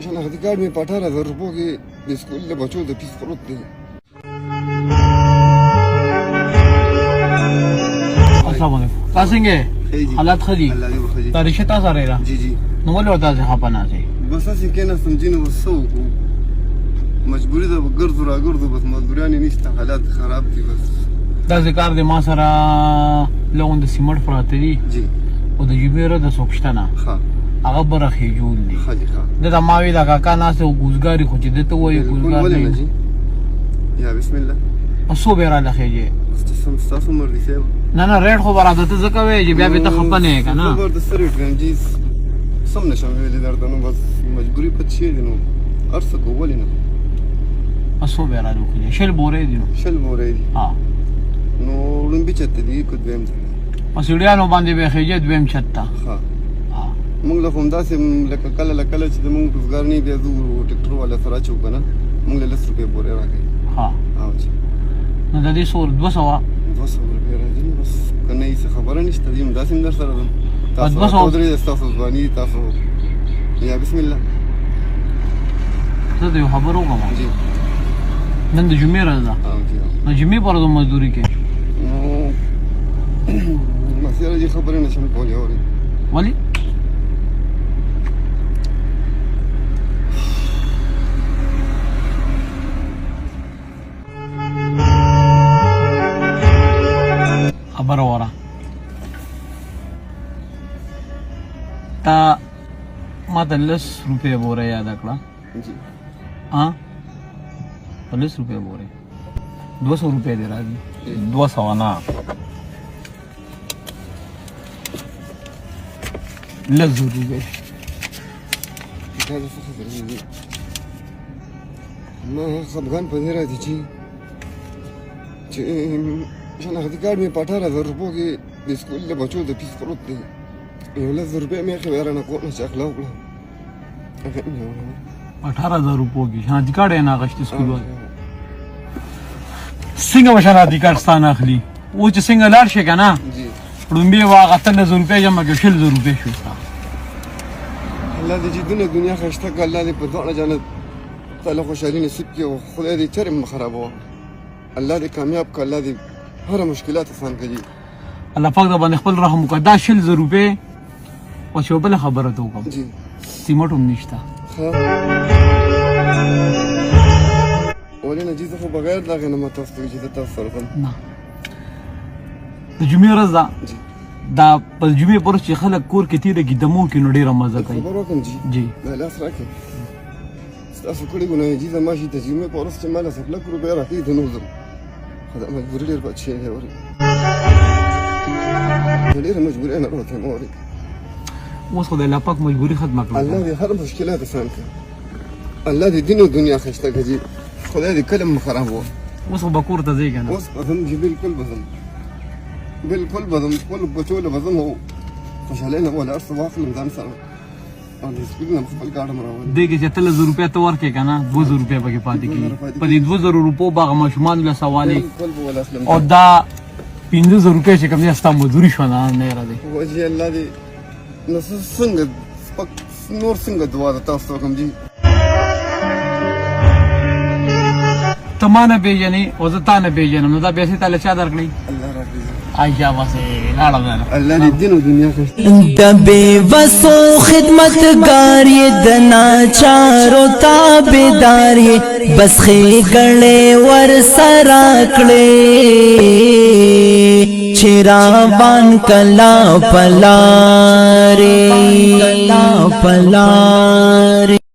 शनाख्ती कार्ड में 18,000 रुपयों के स्कूल के बच्चों की फीस फरोख्त दी। अस्सलाम वालेकुम कासिंगे हालात खरी तारीख ताज़ा रहेगा जी जी नवल होता है खापना से बस ऐसे कहना समझिने बस सो मजबूरी दा गर्द रा गर्द बस मजबूरियानी निश्ता हालात खराब थी बस دا ذکر د ما سره لون د سیمټ پراته دي जी او د جبیره د سوکشتنه ها هغه برخې جوړ دي خالي ها د ماوی د کاکا ناس او ګوزګاری خو چې دته وایي ګوزګار ولا نه جي يا بسم الله اسو به را لخېږي استاذ عمر دي سیو نه نه ریډ خو براته ته ځکه وایي چې بیا به ته خپه نه یې که نه خبر د سره ټرین جی سم نشم ویلې درته نو بس مجبوري پد شي دي نو ارسه کولې نه اسو به را لخېږي شل بورې دي نو شل مورې دي ها نو لومبي چته دي کو دویم ځای مسولیانو باندې به خېږي دویم چتا ها ها موږ له هم داسې لکه کله چې موږ روزګار نه بیا زو ټریکټر والا سره چو کنه موږ له 10 روپے بورې راکې ها او چې نو د دې سور 200 200 روپے راځي بس کنه یې خبره نشته دیم داسې در سره ده بس تاسو درې تاسو ځواني تاسو یا بسم الله زه د یو خبرو کوم جی نن د جمعې ورځ ده او جی نو جمعې پر د مزدوري کې نو مسیره دې خبره نشم کولای اوري ولی خبر وره تا ما ته 10 روپے بوره یاد کړه جی ها 10 روپے بوره 200 روپے دی راځي 200 نه لزو روپے دا څه خبره دي ما خبران په دې راځي چې शनाख्ती कार्ड में 18,000 रुपयों के स्कूल के बच्चों की फीस फरोख्त दी 11 रुपये में खबर ना को नशा खिलाओ 18,000 روپو کې شناختی کارت یې نه اخیستی سکول والا څنګه به شناختی کارت ستا نه اخلي اوس چې څنګه لاړ شې که نه जी ړومبې به هغه 18,000 روپۍ جمع کړې 20,000 روپۍ شو ستا الله دې چې دنیا خشته کړه الله دې په دواړه جانب تعالی خوشحالي نصیب کړي او خدای دې چرې مه خرابوه الله دې کامیاب کړه الله دې هر مشکلات آسان کړي الله پاک د باندې خپل رحم وکړه دا 20,000 روپۍ او چې بله خبره ته وکړم जी سیمټ هم نشته ها ولې نه جي زه خو بغیر د هغې نه ما تاسو ته وایي چې زه تاسو سره ځم نه د جمعې ورځ ده جی دا په جمعې پر ورځ چې خلک کور کې تېره کي دمو کې نو ډېره مزه کوي خبر وکړم جي دا لاس راکړئ ستاسو کړي ګناه جي زما شي ته جمعې په ورځ چې ما له 100 روپۍ راکړي ته نه وځم خو دا مجبوري ډېر بد شی دی اورې ډېره مجبوري نه راته یم اورې اوس خو د الله پاک مجبوري ختمه کړه الله دې هر مشکلات آسان کړي الله دې دین او دنیا ښایسته کړي جي خدای دې کله مه خرابوه اوس خو به کور ته ځې که نه اوس به ځم جي بالکل به ځم بالکل به ځم خپلو بچو له به ځم او خوشحالۍ نه ولاړ څه واخلم ځان سره او د سکول نه خپل کارډ م راولم دې کې چې 3,000 روپۍ ته ورکړې که نه 2,000 روپۍ پکې پاتې کېږي په دې 2,000 روپو به هغه ماشومانو له سوالې بالکل به ولا اخلم او دا 15,000 روپۍ چې کوم دی ستا مزدوري شوه نه نه یاره دی وجه الله دې نو څنګه نور څنګه دعا ده تاسو ته وکړم جي ته ما نه پېژنې او زه تا نه پېژنم نو دا پیسې تاله چا درکړئ الله راکړي عایشه بسې لاړه ده الله دې دین او دنیا ښایسته د بے وسو خدمتگار یہ دنا چارو تابدار یہ بس خېګړې ور سره کړې چرابان کلا پلارې